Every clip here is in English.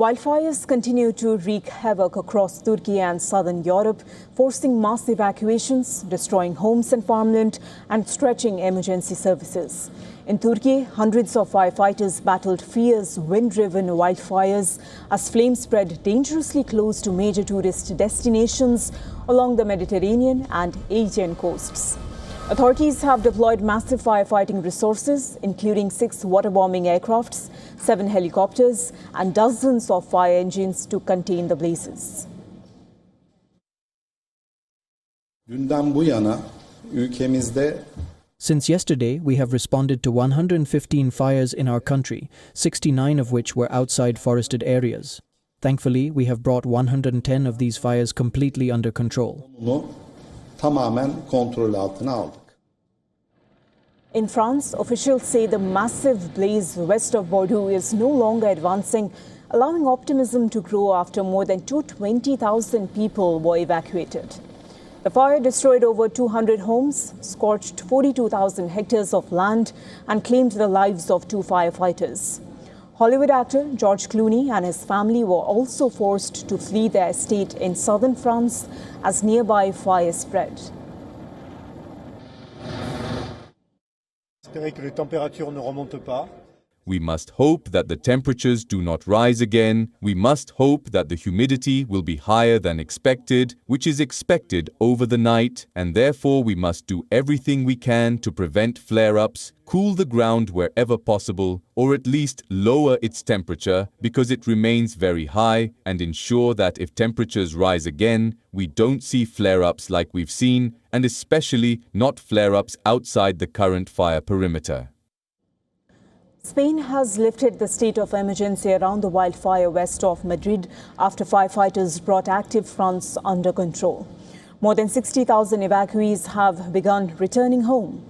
Wildfires continue to wreak havoc across Turkey and southern Europe, forcing mass evacuations, destroying homes and farmland, and stretching emergency services. In Turkey, hundreds of firefighters battled fierce wind-driven wildfires as flames spread dangerously close to major tourist destinations along the Mediterranean and Aegean coasts. Authorities have deployed massive firefighting resources, including 6 waterbombing aircrafts, 7 helicopters, and dozens of fire engines to contain the blazes. Dünden bu yana ülkemizde Since yesterday, we have responded to 115 fires in our country, 69 of which were outside forested areas. Thankfully, we have brought 110 of these fires completely under control. tamamen kontrol altına aldık. In France, officials say the massive blaze west of Bordeaux is no longer advancing, allowing optimism to grow after more than 220,000 people were evacuated. The fire destroyed over 200 homes, scorched 42,000 hectares of land, and claimed the lives of 2 firefighters. Hollywood actor George Clooney and his family were also forced to flee their estate in southern France as nearby fires spread. We must hope that the temperatures do not rise again. We must hope that the humidity will be higher than expected, which is expected over the night, and therefore we must do everything we can to prevent flare-ups, cool the ground wherever possible, or at least lower its temperature because it remains very high, and ensure that if temperatures rise again, we don't see flare-ups like we've seen, and especially not flare-ups outside the current fire perimeter. Spain has lifted the state of emergency around the wildfire west of Madrid after firefighters brought active fronts under control. More than 60,000 evacuees have begun returning home.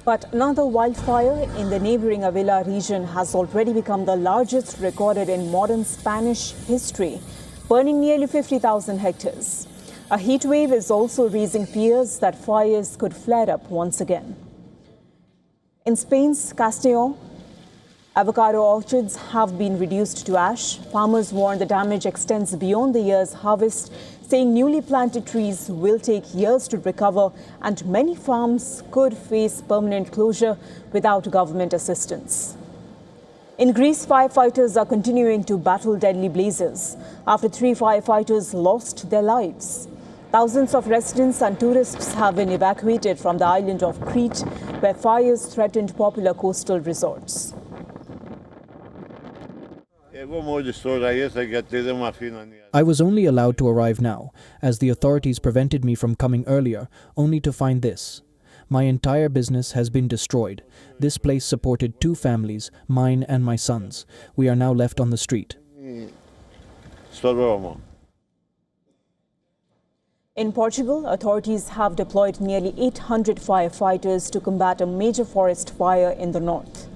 But another wildfire in the neighboring Avila region has already become the largest recorded in modern Spanish history, burning nearly 50,000 hectares. A heat wave is also raising fears that fires could flare up once again. In Spain's Castellón, avocado orchards have been reduced to ash. Farmers warn the damage extends beyond the year's harvest, saying newly planted trees will take years to recover and many farms could face permanent closure without government assistance. In Greece, firefighters are continuing to battle deadly blazes after 3 firefighters lost their lives. Thousands of residents and tourists have been evacuated from the island of Crete, where fires threatened popular coastal resorts. I was only allowed to arrive now, as the authorities prevented me from coming earlier, only to find this. My entire business has been destroyed. This place supported 2 families, mine and my son's. We are now left on the street. In Portugal, authorities have deployed nearly 800 firefighters to combat a major forest fire in the north.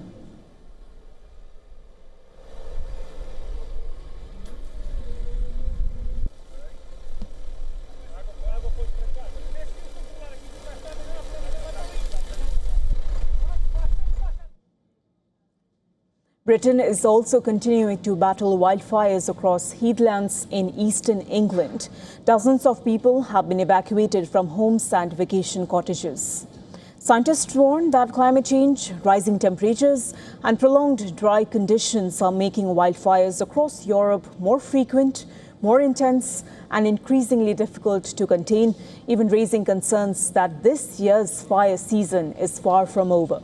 Britain is also continuing to battle wildfires across heathlands in eastern England. Dozens of people have been evacuated from homes and vacation cottages. Scientists warn that climate change, rising temperatures, and prolonged dry conditions are making wildfires across Europe more frequent, more intense, and increasingly difficult to contain, even raising concerns that this year's fire season is far from over.